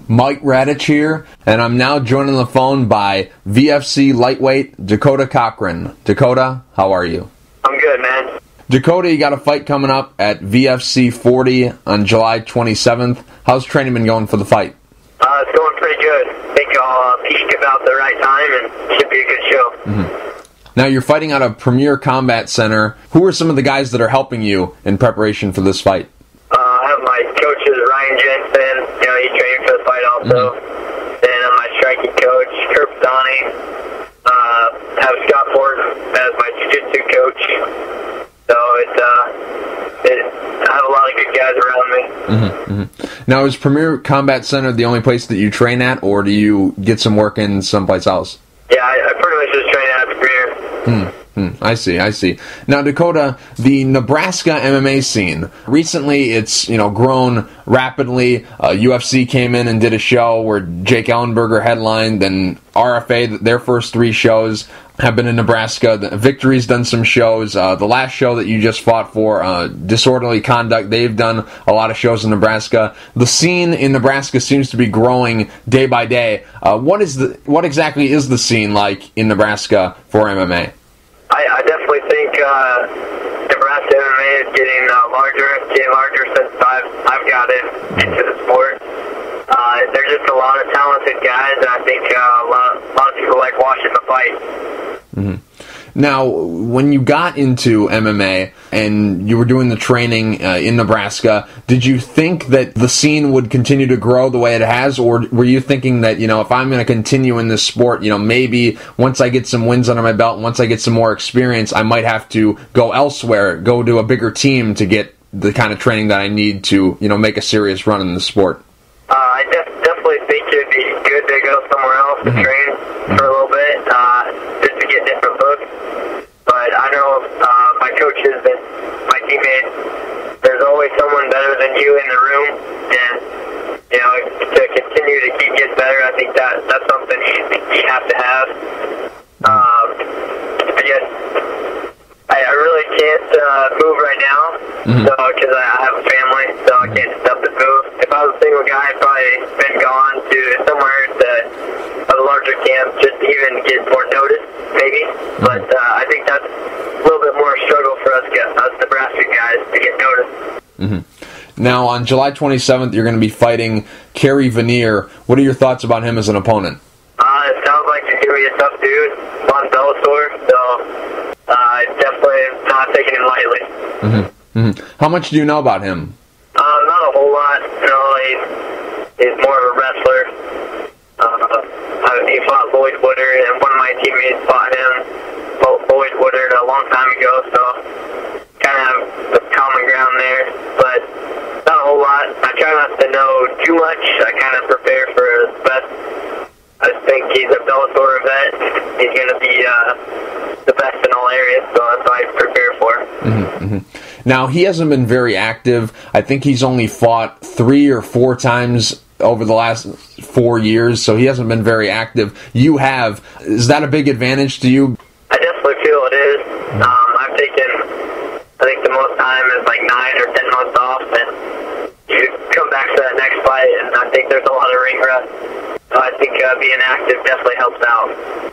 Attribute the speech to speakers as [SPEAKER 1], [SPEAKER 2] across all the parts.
[SPEAKER 1] Mike Radich here, and I'm now joined on the phone by VFC Lightweight Dakota Cochrane. Dakota, how are you?
[SPEAKER 2] I'm good, man.
[SPEAKER 1] Dakota, you got a fight coming up at VFC 40 on July 27th. How's training been going for the fight?
[SPEAKER 2] It's going pretty good. I think I'll peak about the right time and should be a good show.
[SPEAKER 1] Mm-hmm. Now, you're fighting out of Premier Combat Center. Who are some of the guys that are helping you in preparation for this fight?
[SPEAKER 2] I have my coaches, Ryan Jensen. He trained for the fight also. Mm-hmm. Then my striking coach, Kurt Donnie. Have Scott Ford as my jiu-jitsu coach. So I have a lot of good guys around me.
[SPEAKER 1] Mm-hmm, mm-hmm. Now, is Premier Combat Center the only place that you train at, or do you get some work in someplace else?
[SPEAKER 2] Yeah, I pretty much just train at Premier.
[SPEAKER 1] I see. Now, Dakota, the Nebraska MMA scene, recently it's grown rapidly. UFC came in and did a show where Jake Ellenberger headlined, and RFA, their first 3 shows have been in Nebraska. Victory's done some shows. The last show that you just fought for, Disorderly Conduct, they've done a lot of shows in Nebraska. The scene in Nebraska seems to be growing day by day. What exactly is the scene like in Nebraska for MMA?
[SPEAKER 2] I definitely think Nebraska MMA is getting larger since I've got into the sport. There's just a lot of talented guys, and I think a lot of people like watching the fight.
[SPEAKER 1] Mm-hmm. Now, when you got into MMA and you were doing the training in Nebraska, did you think that the scene would continue to grow the way it has, or were you thinking that, if I'm going to continue in this sport, maybe once I get some wins under my belt, and once I get some more experience, I might have to go elsewhere, go to a bigger team to get the kind of training that I need to, make a serious run in the sport?
[SPEAKER 2] I definitely think it'd be good to go somewhere else to train for a little bit, just to get different looks. But I know my coaches and my teammates, there's always someone better than you in the room, and to continue to keep getting better, I think that's something you have to have. I guess I really can't move right now, because I have a family, so I can't just up and move. If I was a single guy, I'd probably been gone to somewhere to a larger camp, just to even get more notice, maybe. But I think that's a little bit more struggle for us Nebraska guys to get noticed.
[SPEAKER 1] Mm-hmm. Now, on July 27th, you're going to be fighting Kerry Veneer. What are your thoughts about him as an opponent?
[SPEAKER 2] It sounds like he's going to be a tough dude on Bellator, so definitely not taking him lightly.
[SPEAKER 1] How much do you know about him?
[SPEAKER 2] Not a whole lot. He's more of a wrestler. He fought Lloyd Woodard, and one of my teammates fought him, Lloyd Woodard, a long time ago, so kind of have the common ground there, but not a whole lot. I try not to know too much. I kind of prepare for the best. I think he's a Bellator vet. He's going to be the best in all areas, so that's what I prepare for.
[SPEAKER 1] Now, he hasn't been very active. I think he's only fought 3 or 4 times over the last 4 years, so he hasn't been very active. You have. Is that a big advantage to you?
[SPEAKER 2] I definitely feel it is. I've taken, I think the most time is like 9 or 10 months off, and you come back to that next fight, and I think there's a lot of ring rust. So I think being active definitely helps out.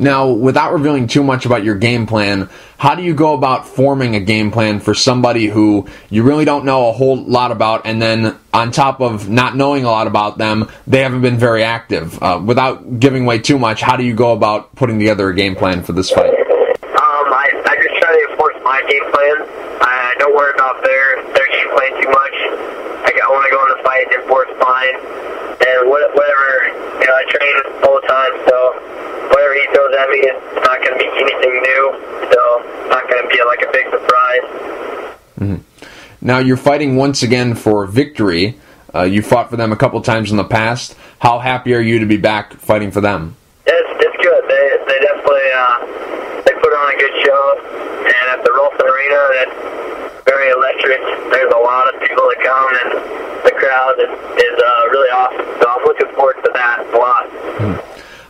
[SPEAKER 1] Now, without revealing too much about your game plan, how do you go about forming a game plan for somebody who you really don't know a whole lot about, and then on top of not knowing a lot about them, they haven't been very active? Without giving away too much, how do you go about putting together a game plan for this fight?
[SPEAKER 2] I just try to enforce my game plan. I don't worry about their game plan too much. I want to go in the fight and enforce mine, and whatever, I train all the time, so whatever he throws at me, it's not going to be anything new, so it's not going to be like a big surprise.
[SPEAKER 1] Now, you're fighting once again for Victory. You fought for them a couple times in the past. How happy are you to be back fighting for them?
[SPEAKER 2] It's good. They definitely they put on a good show, and at the Rolfing Arena, that's very electric. There's a lot of people that come, and the crowd is really awesome. So I'm looking forward to that a lot.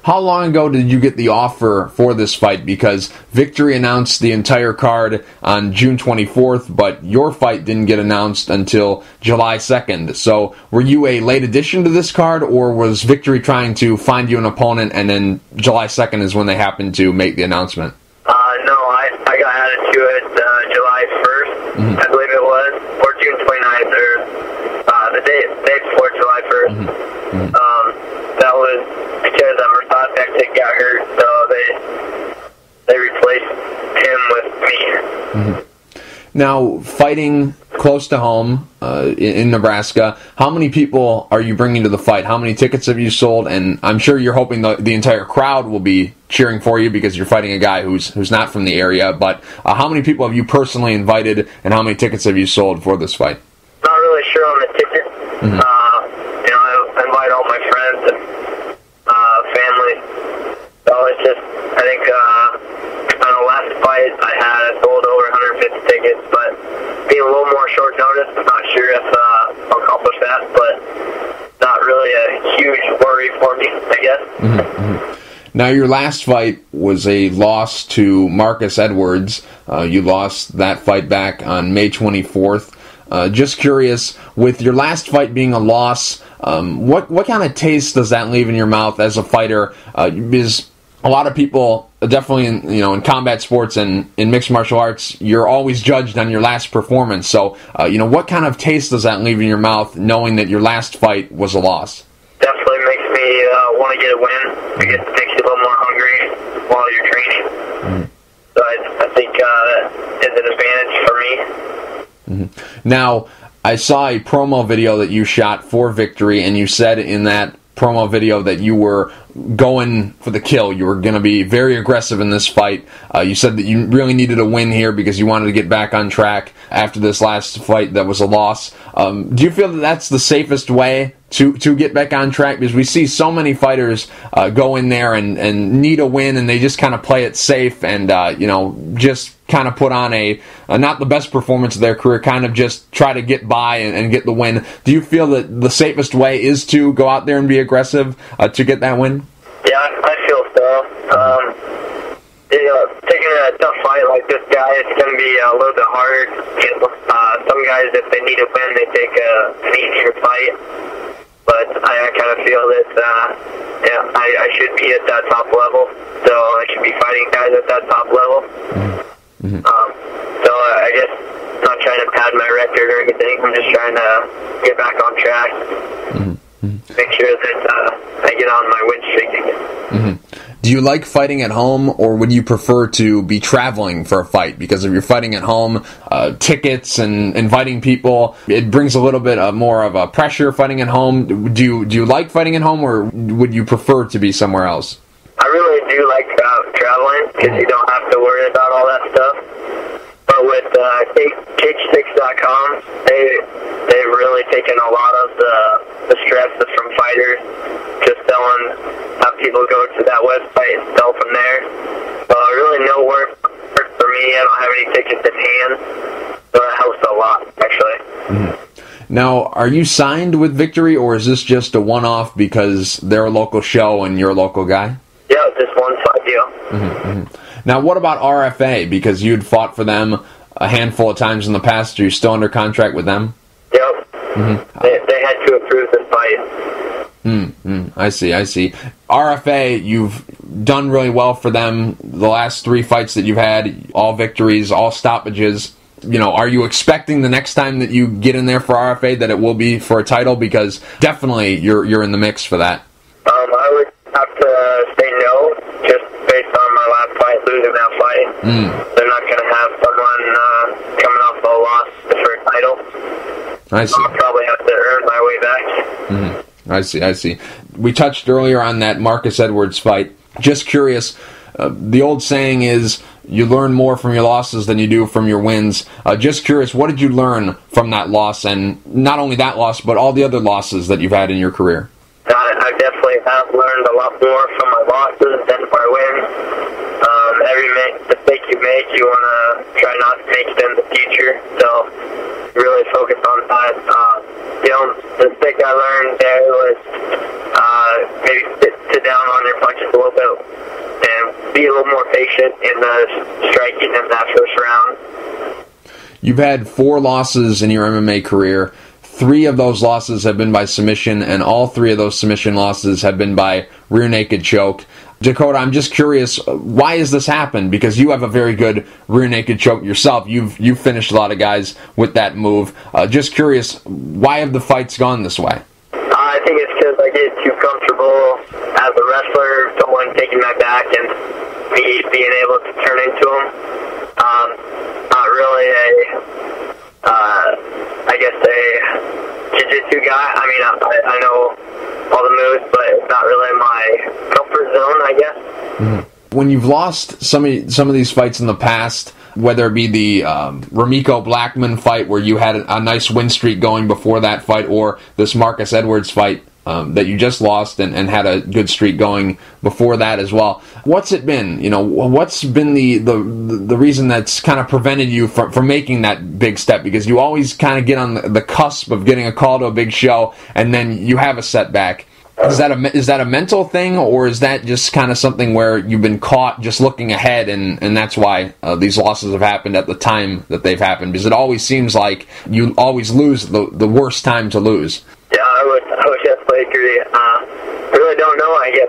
[SPEAKER 1] how long ago did you get the offer for this fight? Because Victory announced the entire card on June 24th, but your fight didn't get announced until July 2nd. So were you a late addition to this card, or was Victory trying to find you an opponent, and then July 2nd is when they happened to make the announcement?
[SPEAKER 2] No, I got added to it July 1st, I believe it was, or June 29th, or the day before July 1st. That was because Mursad Bektic got hurt, so they replaced him with me.
[SPEAKER 1] Now, fighting close to home in Nebraska, how many people are you bringing to the fight? How many tickets have you sold? And I'm sure you're hoping the entire crowd will be cheering for you because you're fighting a guy who's not from the area. But how many people have you personally invited, and how many tickets have you sold for this fight?
[SPEAKER 2] Not really sure on the ticket. I invite all my friends and family. So it's just, I think on the last fight I sold over 150 tickets, but being a little more short notice, I'm not sure if I'll accomplish that, but not really a huge worry for me, I guess.
[SPEAKER 1] Now, your last fight was a loss to Marcus Edwards. You lost that fight back on May 24th. Just curious, with your last fight being a loss, what kind of taste does that leave in your mouth as a fighter? Because a lot of people, definitely in combat sports and in mixed martial arts, you're always judged on your last performance. So, what kind of taste does that leave in your mouth, knowing that your last fight was a loss?
[SPEAKER 2] Definitely makes me want to get a win. It makes you a little more hungry while you're training. So I think that is an advantage for me.
[SPEAKER 1] Now, I saw a promo video that you shot for Victory, and you said in that promo video that you were going for the kill. You were going to be very aggressive in this fight. You said that you really needed a win here because you wanted to get back on track after this last fight that was a loss. Do you feel that that's the safest way to get back on track? Because we see so many fighters go in there and need a win, and they just kind of play it safe and just kind of put on a not the best performance of their career, kind of just try to get by and get the win. Do you feel that the safest way is to go out there and be aggressive to get that win?
[SPEAKER 2] Yeah, I feel so. Taking a tough fight like this guy, it's going to be a little bit hard. Some guys, if they need a win, they take an easier fight. But I kind of feel that, I should be at that top level. So I should be fighting guys at that top level. So I guess I'm not trying to pad my record or anything. I'm just trying to get back on track. Make sure that I get on my win streak again.
[SPEAKER 1] Do you like fighting at home, or would you prefer to be traveling for a fight? Because if you're fighting at home, tickets and inviting people, it brings a little bit more of a pressure fighting at home. Do you like fighting at home, or would you prefer to be somewhere else?
[SPEAKER 2] I really do like traveling because you don't have to worry about all that stuff. But with Cage6.com, they've really taken a lot of the stress from fighters, just have people go to that website and sell from there. So really no work for me. I don't have any tickets in hand, so that helps a lot, actually.
[SPEAKER 1] Now, are you signed with Victory, or is this just a one-off because they're a local show and you're a local guy?
[SPEAKER 2] Yeah, just one fight deal.
[SPEAKER 1] Now, what about RFA? Because you'd fought for them a handful of times in the past. Are you still under contract with them?
[SPEAKER 2] Yep. They had to approve this fight.
[SPEAKER 1] I see. RFA, you've done really well for them. The last 3 fights that you've had, all victories, all stoppages. Are you expecting the next time that you get in there for RFA that it will be for a title? Because definitely you're in the mix for that.
[SPEAKER 2] I would have to say no, just based on my last fight, losing that fight. They're not going to have someone coming off a loss for a title.
[SPEAKER 1] I see.
[SPEAKER 2] I'll probably have to earn my way back.
[SPEAKER 1] I see. We touched earlier on that Marcus Edwards fight. Just curious, the old saying is you learn more from your losses than you do from your wins. Just curious, what did you learn from that loss, and not only that loss, but all the other losses that you've had in your career?
[SPEAKER 2] I definitely have learned a lot more from my losses than my wins. Every mistake you make, you want to try not to make it in the future. So really focus on that. The mistake I learned there was maybe sit down on your punches a little little more patient in the striking in that first round.
[SPEAKER 1] You've had 4 losses in your MMA career. 3 of those losses have been by submission, and all 3 of those submission losses have been by rear naked choke. Dakota, I'm just curious, why has this happened? Because you have a very good rear naked choke yourself. You've finished a lot of guys with that move. Just curious, why have the fights gone this way?
[SPEAKER 2] I think it's because I get too comfortable as a wrestler, someone taking my back and me being able to turn into him. Not really a jiu-jitsu guy. I mean, I know all the moves, but it's not really my comfort zone, I guess.
[SPEAKER 1] Mm-hmm. When you've lost some of these fights in the past, whether it be the Ramiko Blackman fight where you had a nice win streak going before that fight, or this Marcus Edwards fight that you just lost and had a good streak going before that as well. What's it been? What's been the reason that's kind of prevented you from making that big step? Because you always kind of get on the cusp of getting a call to a big show, and then you have a setback. Is that a mental thing, or is that just kind of something where you've been caught just looking ahead, and that's why these losses have happened at the time that they've happened? Because it always seems like you always lose the worst time to lose.
[SPEAKER 2] Yeah, I would definitely agree. I really don't know. I guess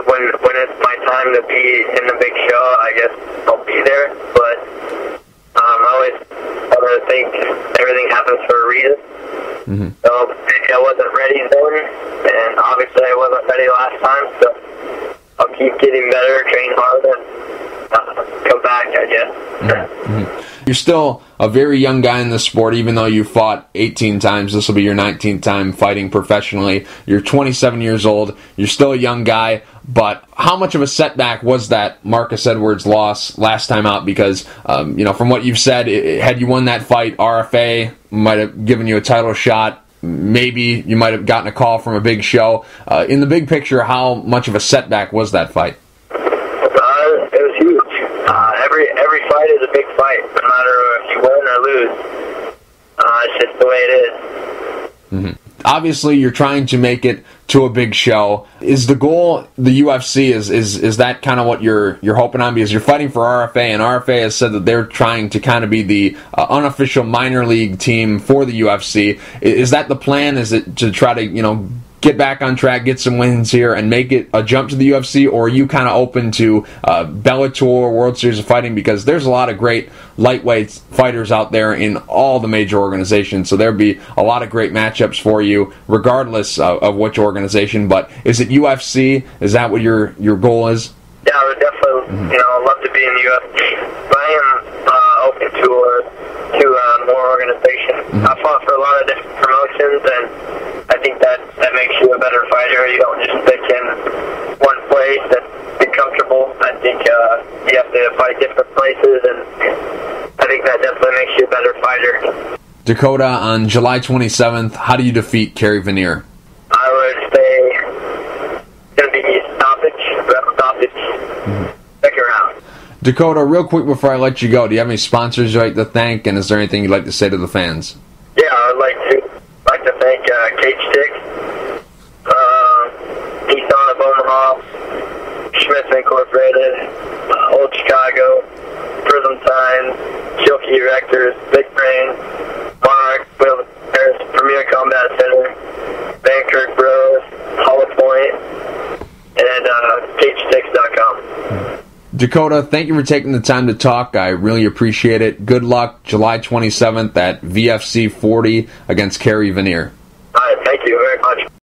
[SPEAKER 2] when it's my time to be in the big show, I guess I'll be there. But I always think everything happens for a reason. Mm-hmm. So maybe I wasn't ready then, and obviously I wasn't ready last time. So I'll keep getting better, train hard, and come back, I guess.
[SPEAKER 1] Mm-hmm. You're still a very young guy in this sport, even though you fought 18 times. This will be your 19th time fighting professionally. You're 27 years old. You're still a young guy, but how much of a setback was that Marcus Edwards loss last time out? Because, from what you've said, had you won that fight, RFA might have given you a title shot. Maybe you might have gotten a call from a big show. In the big picture, how much of a setback was that fight?
[SPEAKER 2] It was huge. Every fight is a big fight, no matter if you win or lose. It's just the way it is.
[SPEAKER 1] Mm-hmm. Obviously, you're trying to make it to a big show. Is the goal the UFC? Is that kind of what you're hoping on? Because you're fighting for RFA, and RFA has said that they're trying to kind of be the unofficial minor league team for the UFC. Is that the plan? Is it to try to get back on track, get some wins here, and make it a jump to the UFC, or are you kind of open to Bellator, World Series of Fighting? Because there's a lot of great lightweight fighters out there in all the major organizations, so there'd be a lot of great matchups for you, regardless of which organization. But is it UFC? Is that what your goal is?
[SPEAKER 2] Yeah, I would definitely, love to be in the UFC, but I am open to more organizations. Mm-hmm. I fought for a lot of different promotions, and I think that makes you a better fighter. You don't just stick in one place and be comfortable. I think you have to fight different places, and I think that definitely makes you a better fighter.
[SPEAKER 1] Dakota, on July 27th, how do you defeat Kerry Vanier?
[SPEAKER 2] I would say it's going to be stoppage. Second round.
[SPEAKER 1] Dakota, real quick before I let you go, do you have any sponsors you'd like to thank, and is there anything you'd like to say to the fans?
[SPEAKER 2] Yeah, I'd like to thank Cage Stick, Nissan of Omaha, Schmitz Incorporated, Old Chicago, Prism Signs, Shilkey Erectors, Big Brain, Monarch, Will Paris, Premier Combat Center, Vancouver Bros, Hollow Point, and CageSticks.com.
[SPEAKER 1] Dakota, thank you for taking the time to talk. I really appreciate it. Good luck July 27th at VFC 40 against Kerry Vanier.